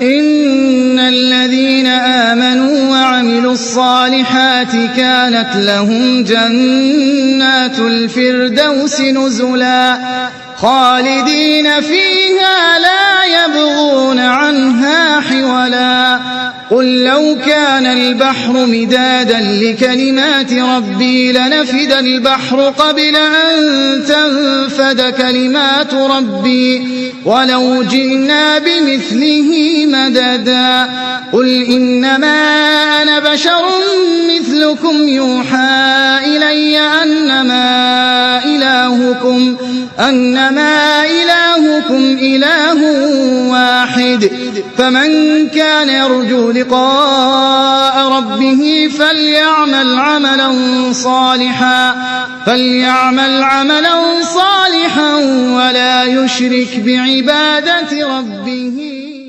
إن الذين آمنوا وعملوا الصالحات كانت لهم جنات الفردوس نزلا خالدين فيها لا يبغون عنها حولا قل لو كان البحر مدادا لكلمات ربي لنفد البحر قبل أن تنفد كلمات ربي ولو جئنا بمثله مددا قل إنما أنا بشر مثلكم يوحى إلي أنما إلهكم إله واحد فمن كان يرجو لقاء ربه فليعمل عملا صالحا ولا يشرك بعبادة ربه